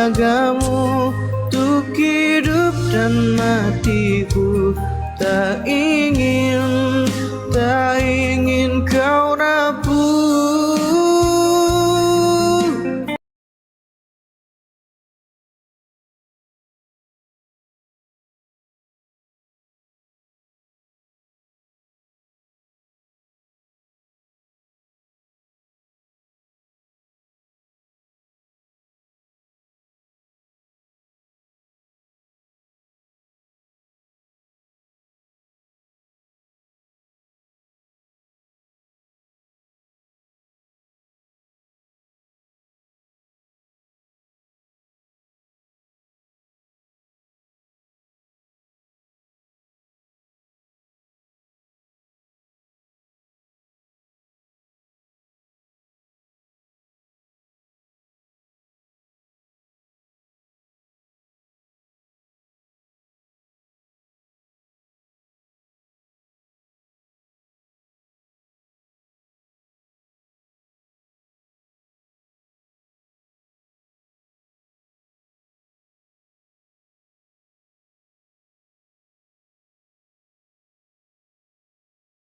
ragamu untuk hidup dan matiku. Tak ingin kau rapuh.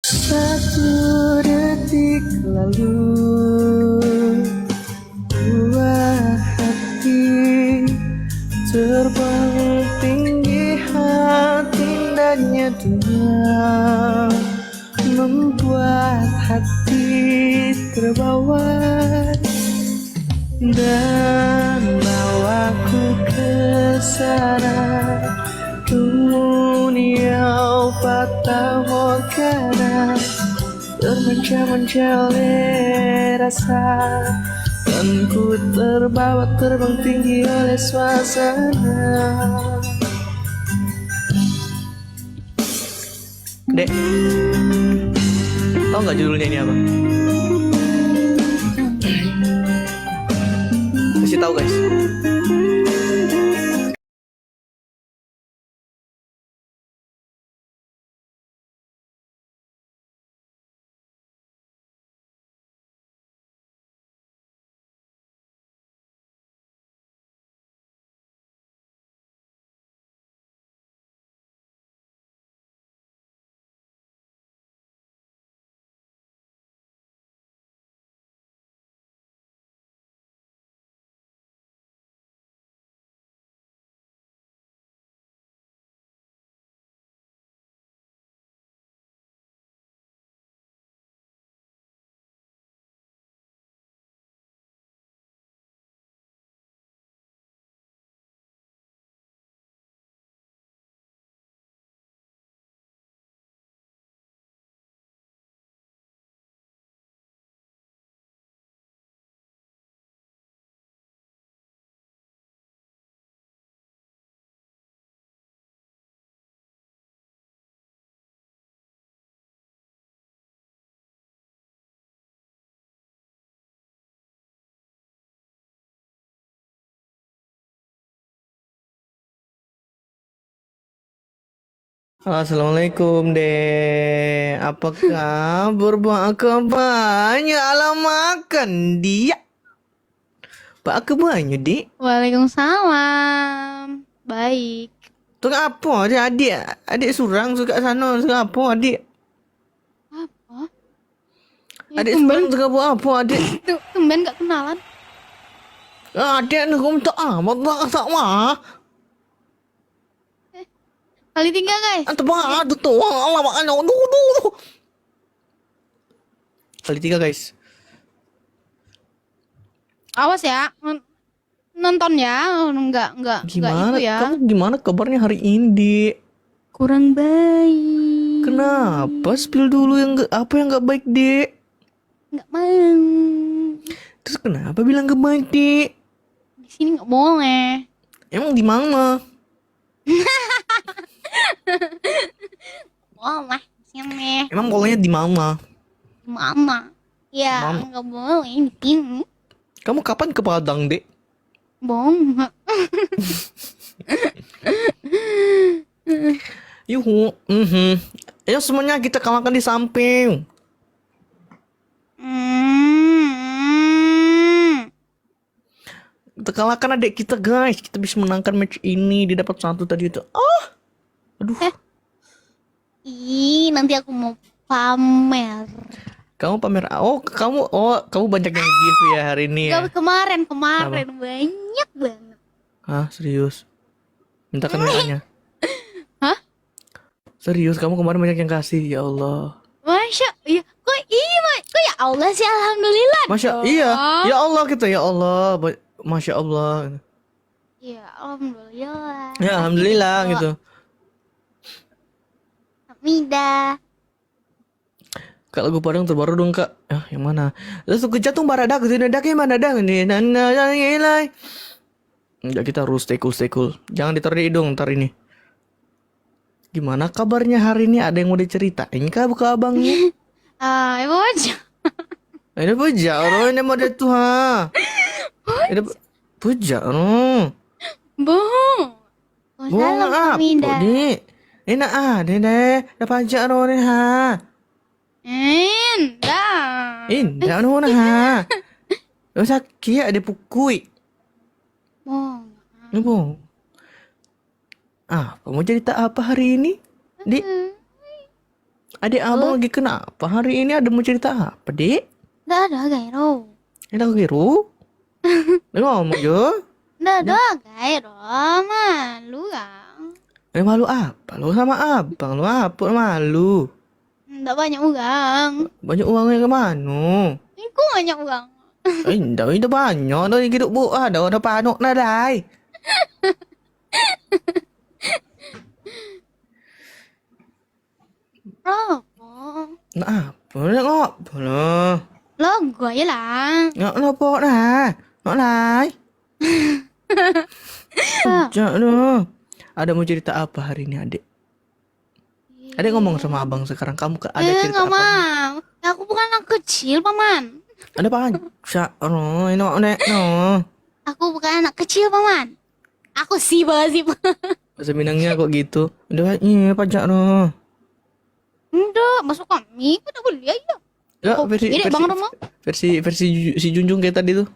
Satu detik lalu, dua hati terbang tinggi, hati indahnya dunia membuat hati terbawa dan bawaku ke sana. Dunia patah wakana, termenca-menca oleh rasa, dan ku terbawa terbang tinggi oleh suasana. Dek, tau gak judulnya ini apa? Kasih tahu guys. Assalamualaikum dek, apa kabar bang? Aku banyak alam makan dia. Pak aku banyak dek. Waalaikumsalam. Baik. Tu apa adik surang suka sana suka apa adik? Apa? Adik surang suka buat apa adik? Tumben gak kenalan. Adik nak minta amat tak mah. Kali 3 guys. Antu bang aduh tu Allah makan aduh. Kali 3 guys. Awas ya. Nonton ya. Enggak Gimana? itu ya. Kamu gimana kabarnya hari ini dek? Kurang baik. Kenapa? Spill dulu apa yang nggak baik dek? Nggak mau. Terus kenapa bilang nggak baik dek? Di sini nggak boleh. Emang di mana? Boleh. Sini. Emang bolehnya di mana? Mama. Ya Mama. nggak boleh di sini. Kamu kapan ke Padang dek? Bohong. Yuhu. Ayo semuanya kita kalahkan di samping. Kita kalahkan adik kita guys. Kita bisa menangkan match ini. Dia dapat 1 tadi itu. Oh, aduh. Ih, nanti aku mau pamer. Kamu pamer. Kamu banyak yang give ya hari ini ya. Kemarin banyak banget. Hah, serius? Mintakan WA-nya. Hah? Serius, kamu kemarin banyak yang kasih. Ya Allah. Masya, ya, kok ya Allah sih, alhamdulillah. Masya, dong. iya. Ya Allah kita, ya Allah. Masya Allah. Ya, alhamdulillah. Ya, alhamdulillah gitu. Mida. Kak, lagu Padang terbaru dong kak. Yang mana? Terus ke jatuh baradak, yang mana dah ini? Enggak, kita harus stay cool. Jangan ditaruh di hidung ntar ini. Gimana kabarnya hari ini? Ada yang mau diceritain kah buka abangnya? Ibu aja. Ini puja orang ini mau tuh ha. Ini puja orang. Bohong. Bohong apa ni? Ini ada deh. Dapat pajak orang ni ha. Indah orang ha. Sakit ada pukul. Bohong. Apa mau cerita apa hari ini? Dik? Adik abang lagi kenapa hari ini? Ada mau cerita apa, Dik? Nggak ada Gairo. Ini aku kiru. Ngomong jo. Nggak ada Gairo. Malu kan? Malu apa? Lu sama abang lu apa malu? Nggak banyak uang. Banyak uangnya kemana? Aku banyak uang. Indah itu banyak. Dah hidup bu. Ada orang panuk nadai. Apa? Nah apa? Ngapa lah? Lo gue ya lah. Ngapa lah? Ngapa lah? Jangan lu. Ada mau cerita apa hari ini adik? Adik ngomong sama abang sekarang. Kamu ada cerita nggak apa? mau. Aku bukan anak kecil, Paman. Ada pajak. Oh, ini mau nek no. Aku bukan anak kecil, Paman. Aku sih. Bahasa Minangnya kok gitu. Udah ini pajak no. Enggak, masuk kami. Aku tak boleh aja. Ya, versi si Junjung kayak tadi tuh.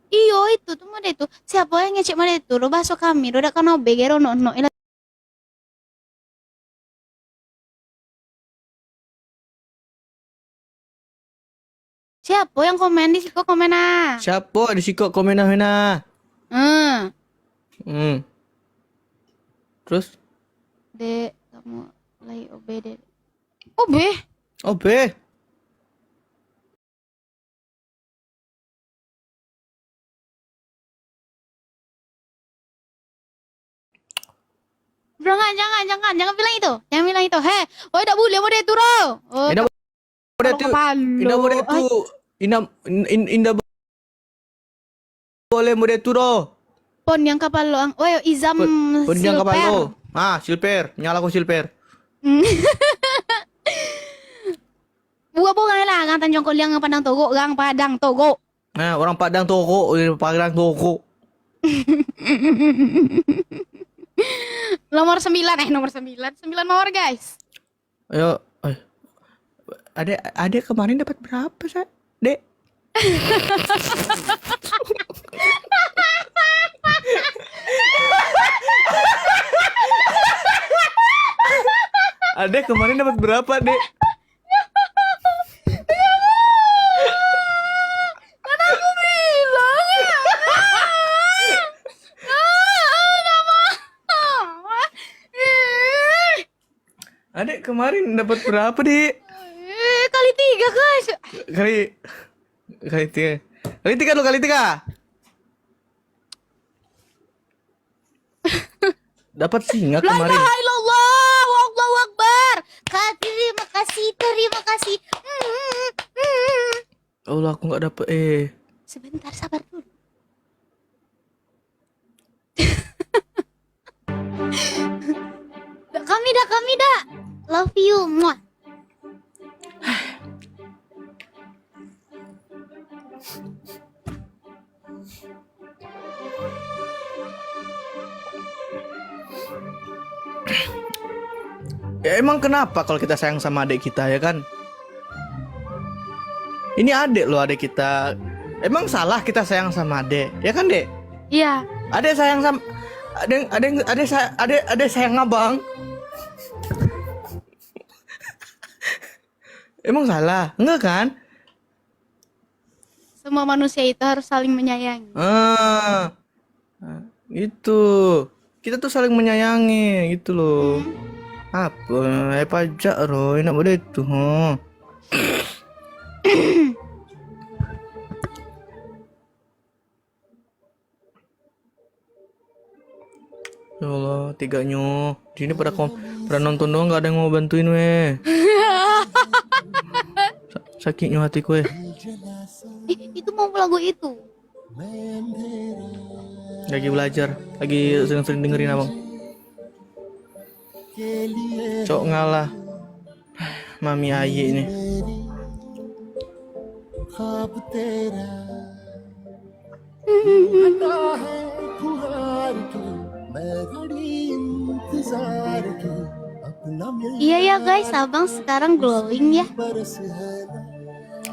Iyo itu tuh mana itu. Siapa yang ngecek mana itu? Lo masuk kami. Lo udah kan obe gero no. Siapa yang komen di situ komen ah? Siapa di sikok komen nah. Terus? Dek, kamu lagi OB dek. OB? OB. Jangan bilang itu. Jangan bilang itu. Heh, oh tidak boleh mau itu roh. Oh, Indah boleh tu. Indah boleh model tu doh. Pon yang kapal lo. Oh, Izam Pon yang kapal lo. Silper. Silper. Nyala ko silper. Buat bukan lah. Gang Tanjung Koliang Padang Togo. Gang Padang Togo. Nah, orang Padang Togo. Padang Togo. Nomor 9. Nomor 9. 9 nomor guys. Ayo. Adek kemarin dapat berapa, Sa? Dek? Adek kemarin dapat berapa, Dek? Kan aku bilang ya. Adek kemarin dapat berapa, Dek? Kali 3 guys. Kali 3. Kali 3 lo, kali 3. Dapat singa kemarin. La ilaha illallah, Allahu Akbar. Terima kasih. Allah, aku nggak dapet. Sebentar, sabar dulu. Kami dah. Love you, muah. Ya emang kenapa kalau kita sayang sama adik kita ya kan? Ini adik loh, adik kita. Emang salah kita sayang sama adik, ya kan, Dek? Iya. Adek sayang sama adek sayang abang. Emang salah? Enggak kan? Semua manusia itu harus saling menyayangi. Ah, itu. Kita tuh saling menyayangi gitu loh. Apa? Pajak Roy, nak boleh itu, huh? Ya Allah, tiganya. Di sini pada nonton doang, nggak ada yang mau bantuin weh. Sakitnya hatiku weh. Itu mau lagu itu. Lagi belajar, lagi sering-sering dengerin abang. Cok ngalah. Mami Ayi ini. Iya ya guys, abang sekarang glowing ya.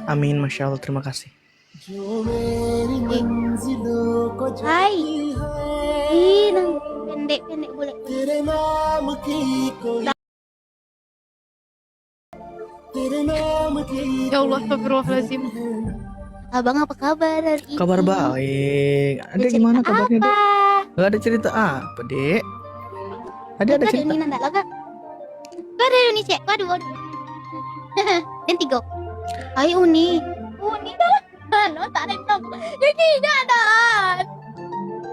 Amin, masya Allah, terima kasih. Hai. Ih, nang pendek-pendek boleh. Ya Allah, astagfirullahaladzim. Abang apa kabar hari ini? Kabar baik. Ada Ada cerita gimana kabarnya, apa? Dek? Gak ada cerita apa, Dek? Ada cerita. Ini nanda laga. Kau ada uni cek, kau ada. Dan tiga. Hai uni. Uni dah. No tak ada nom. Jadi dah ada.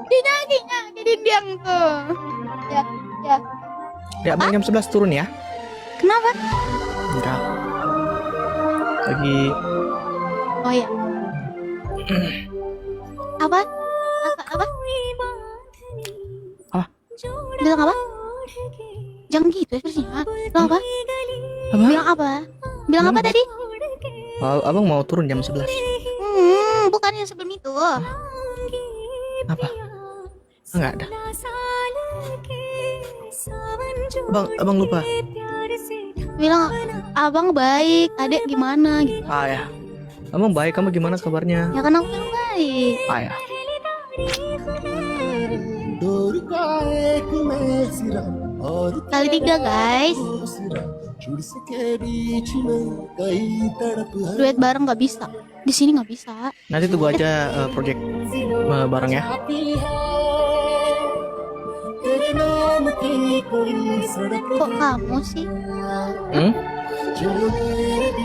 Kinya diam tuh. Ya, ya. Ya, abang jam 11 turun ya. Kenapa? Enggak. Lagi Oh ya. Apa? Apa? Ah. Bilang apa? Jangan gitu ekspresinya. Bilang apa? Apa? Bilang apa? Bilang apa tadi? Abang mau turun jam 11. Bukannya sebelum itu. Apa? Enggak ada. Abang lupa. Bilang abang baik, adek gimana gitu. Ah ya. Abang baik, kamu gimana kabarnya? Ya kan aku bilang baik. Ah ya. Kali 3 guys. Duet bareng nggak bisa. Di sini nggak bisa. Nanti tunggu aja project bareng ya. Kok kamu sih?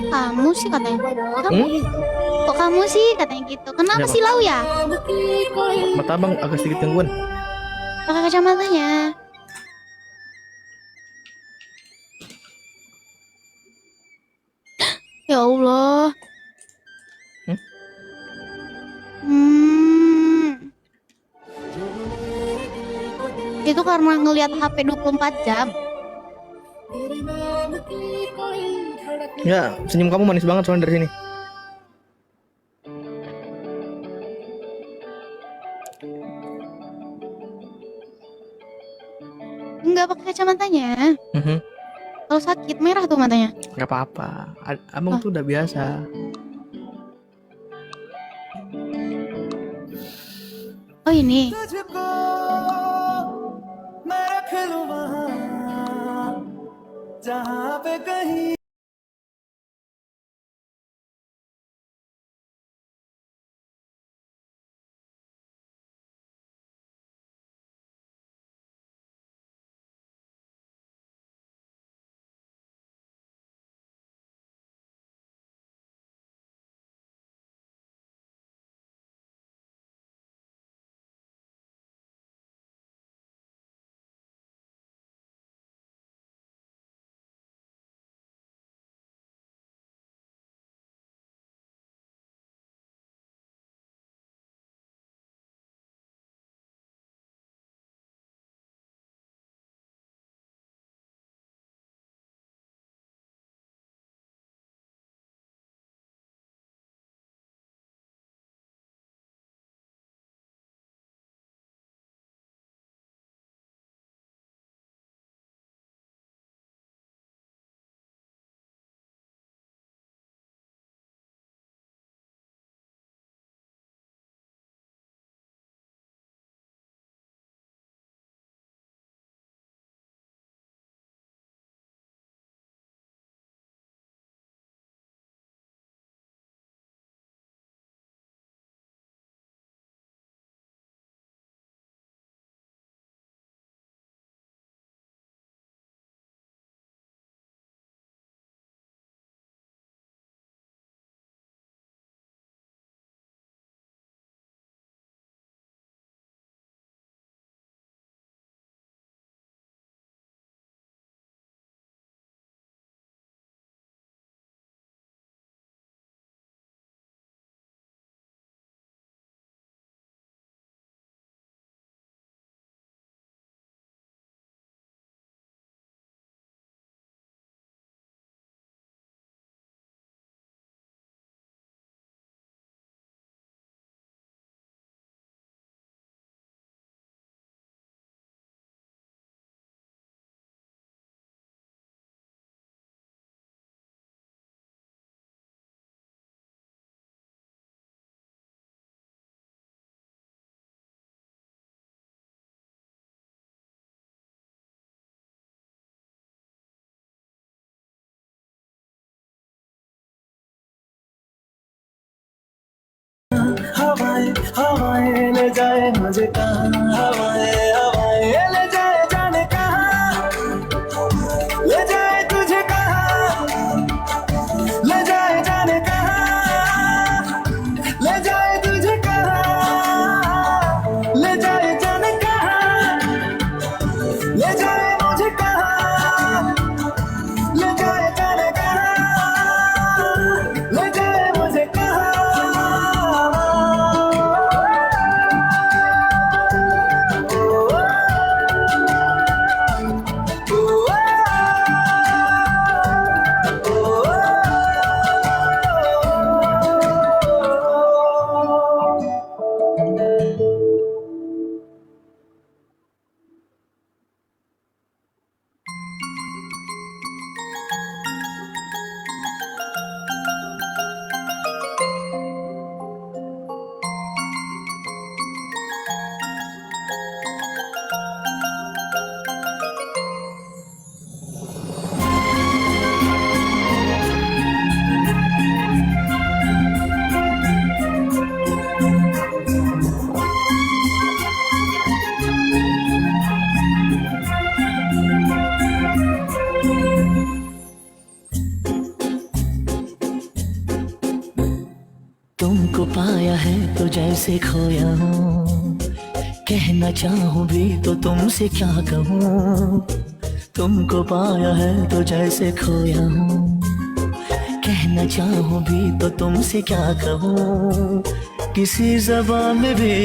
Kamu sih katanya. Kok kamu sih katanya gitu? Kenapa Kenapa? silau ya? Mata abang agak sedikit gangguan. Pakai kacamatanya. Ya Allah. Itu karena ngelihat HP 24 jam. Ya, senyum kamu manis banget soalnya dari sini. Enggak pakai kacamatanya. Kalau sakit merah tuh matanya. Gak apa-apa. Abang tuh udah biasa. Oh ini. जहाँ पे कहीं जाए मुझे कहाँ, हवाएं हवाएं ले जाए जाने कहाँ, ले जाए तुझे कहाँ, ले जाए जाने कहाँ, ले जाए तुझे कहाँ, ले जाए जाने कहाँ, ले जाए मुझे कहाँ, ले जाए जाने कहाँ, ले जाए मुझे कहाँ। तुमको पाया है तो जैसे खोया हूँ, कहना चाहूँ भी तो तुमसे क्या कहूँ। तुमको पाया है तो जैसे खोया हूँ, कहना चाहूँ भी तो तुमसे क्या कहूँ। किसी ज़बान में भी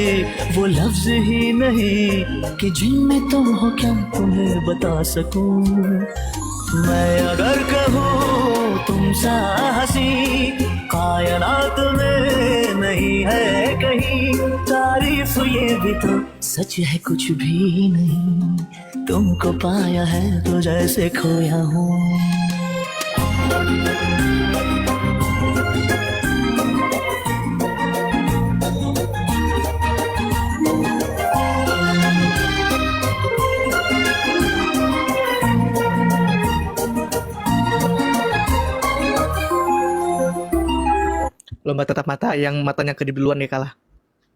वो लफ्ज़ ही नहीं कि जिनमें तुम हो क्या तुम्हें बता सकूँ। मैं अगर कहूँ तुम सा हंसी कायनात में नहीं है कहीं, तारीफ ये भी तो सच है कुछ भी नहीं। तुमको पाया है तो जैसे खोया हूँ। Lomba tatap mata yang matanya kedip duluan dia kalah.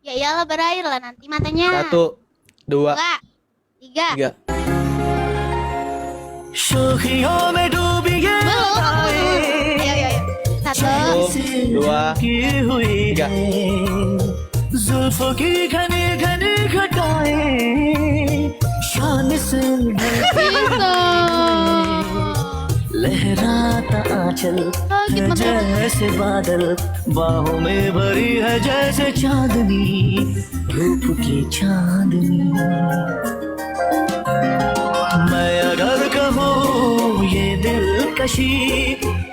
Ya iyalah berair lah nanti matanya. 1, 2, 2, 3. 3. शोखियों में डूबी ये Belum. Ayo. 1, 1, 2, की हुई 3. जुल्फों की घनी घनी घटाएं शान से Bisa. लहराता आंचल है जैसे बादल, बाहों में भरी है जैसे चांदनी, धूप की चांदनी। मैं अगर कहूँ ये दिलकशी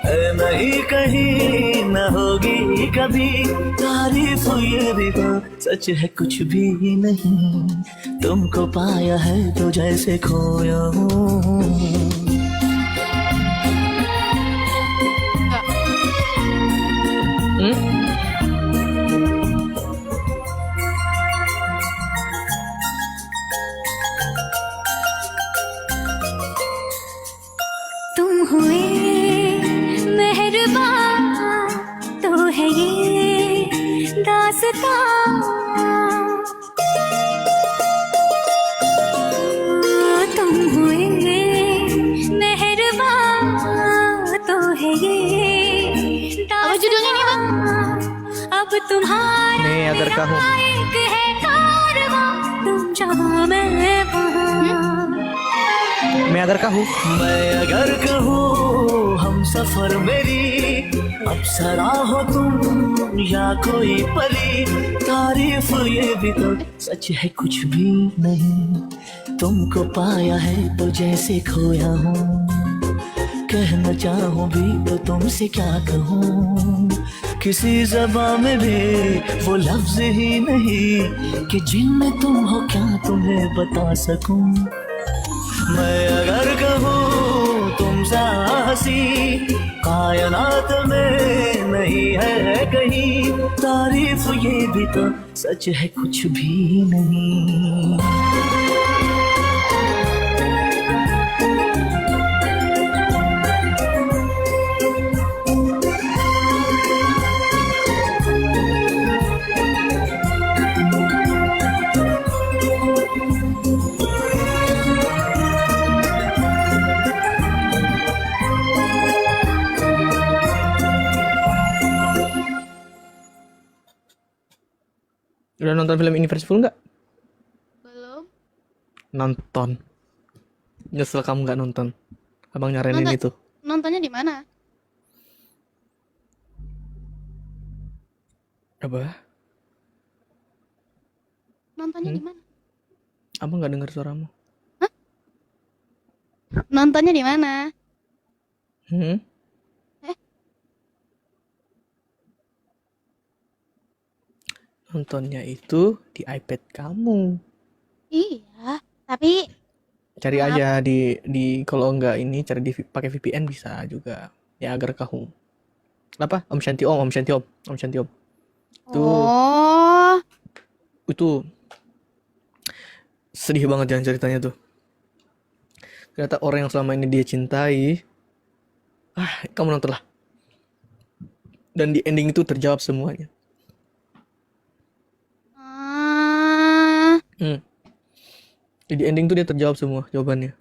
है नहीं कहीं न होगी कभी, तारीफ ये भी तो सच है कुछ भी नहीं। तुमको पाया है तो जैसे खोया हूँ। तुम हुए मेहरबान तो है ये दास्तां, तुम हुए मेहरबान तो है ये Apa judulnya nih, Bang? अब तुम्हारा Nih, agar kamu. लायक है कारवां, तुम जहाँ मैं वहाँ। मैं अगर कहूँ मैं अगर कहूँ हम सफर मेरी अप्सरा हो तुम या कोई परी, तारीफ ये भी तो सच है कुछ भी नहीं। तुमको पाया है तो जैसे खोया हूँ, कहना चाहूँ भी तो तुमसे क्या कहूँ। किसी ज़बान में भी वो लफ्ज़ ही नहीं कि जिनमें तुम हो क्या तुम्हें बता सकूँ। मैं अगर कहूँ तुम सा हंसी कायनात में नहीं है कहीं, तारीफ ये भी तो सच है कुछ भी नहीं। Udah nonton film Invincible nggak? Belum. Nonton. Nyesel kamu nggak nonton. Abang nyaranin Nonton. itu. Nontonnya di mana? Apa? Nontonnya di mana? Abang nggak dengar suaramu. Nontonnya di mana? Hmm? Eh? Nontonnya itu di iPad kamu. Iya, tapi Cari aja di kalau nggak ini cari pakai VPN bisa juga. Ya agar kamu apa? Om Shanti Om Shanti Om Om Shanti Om. Tuh. oh, Itu sedih banget jangan ceritanya tuh. Ternyata orang yang selama ini dia cintai, kamu nonton lah. Dan di ending itu terjawab semuanya. ah, Di ending tuh dia terjawab semua jawabannya.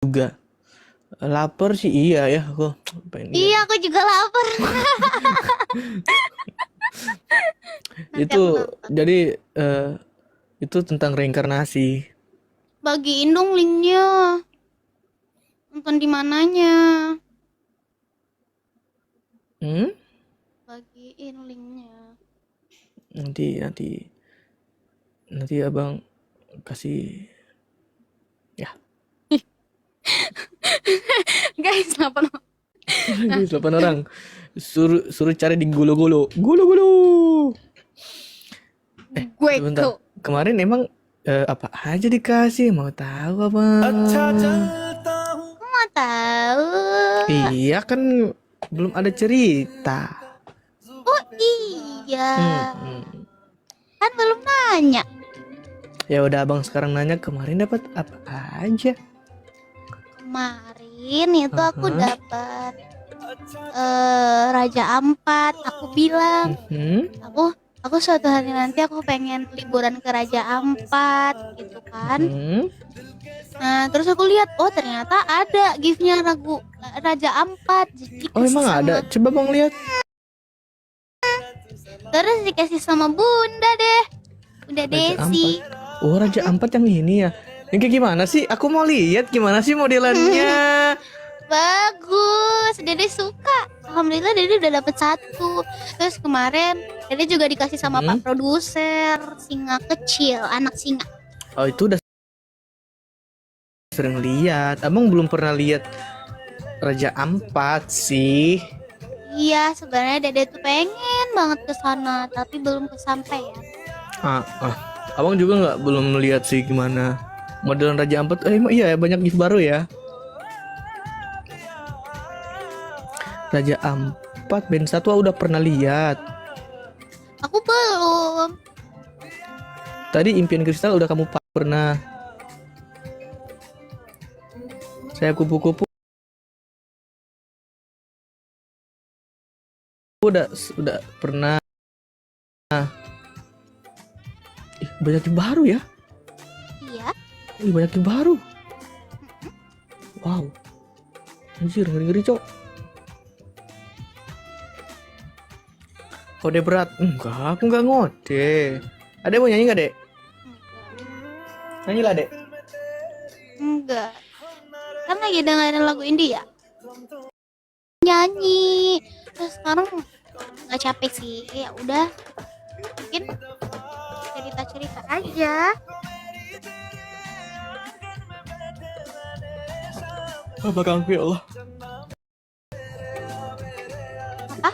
Juga lapar sih iya ya aku pengen lihat. iya aku juga lapar. Nanti Itu aku nonton. jadi itu tentang reinkarnasi. Bagiin dong linknya. Nonton di mananya? Bagiin linknya. Nanti abang kasih ya. Guys, kenapa no? Guys, 8 orang suruh cari di gulo-gulo. Gue Sebentar. tuh. Kemarin emang apa aja dikasih mau tahu abang? Mau tahu? Iya kan belum ada cerita. Oh iya, Hmm. kan belum nanya. Ya udah abang sekarang nanya kemarin dapat apa aja? Kemarin itu aku Aha. dapat Raja Ampat. Aku bilang, Hmm. aku suatu hari nanti aku pengen liburan ke Raja Ampat gitu kan. Nah terus aku lihat, oh ternyata ada giftnya Raja Ampat. Jadi Oh emang dikasih ada? sama- Coba bang lihat. Terus dikasih sama Bunda deh, Bunda Raja Desi. Oh Raja Ampat yang ini ya. Yang kayak gimana sih? Aku mau lihat gimana sih modelannya. Bagus, Dede suka. Alhamdulillah Dede udah dapet 1. Terus kemarin Dede juga dikasih sama Pak produser, singa kecil, anak singa. Oh itu udah sering lihat. Abang belum pernah lihat Raja Ampat sih. Iya, sebenarnya Dede tuh pengen banget ke sana, tapi belum kesampaian. Abang juga belum lihat sih gimana modelan Raja Ampat. Emang iya ya, banyak gift baru ya. Raja Ampat band 1 udah pernah lihat. Aku belum. Tadi Impian Kristal udah kamu pernah. Saya kupu-kupu udah pernah. Banyak yang baru ya. Iya. Banyak yang baru. Wow. Anjir, ngeri-ngeri, Cok. Kode berat. Enggak, aku enggak ngode. Adek mau nyanyi enggak, Dek? Nyanyilah, Dek. Enggak. Kan lagi dengerin lagu India. Nyanyi. Terus sekarang nggak capek sih. Ya udah. Mungkin cerita-cerita aja. Belakang ya Allah. Apa?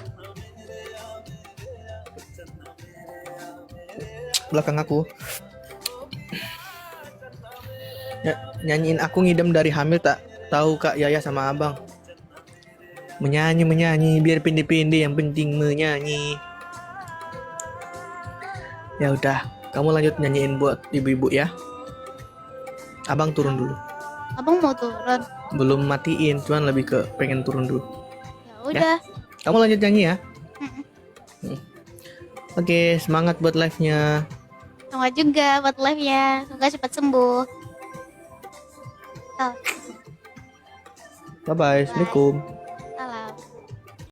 Belakang aku. Nyanyiin aku ngidam dari hamil tak tahu Kak Yaya sama Abang. Menyanyi biar pindi-pindi yang penting menyanyi. Ya udah, kamu lanjut nyanyiin buat ibu-ibu ya. Abang turun dulu. Abang mau turun. Belum matiin, cuman lebih ke pengen turun dulu. Ya udah. Kamu lanjut nyanyi ya. Oke, semangat buat live-nya. Semangat juga buat live-nya. Semoga cepat sembuh. Bye-bye, Assalamualaikum.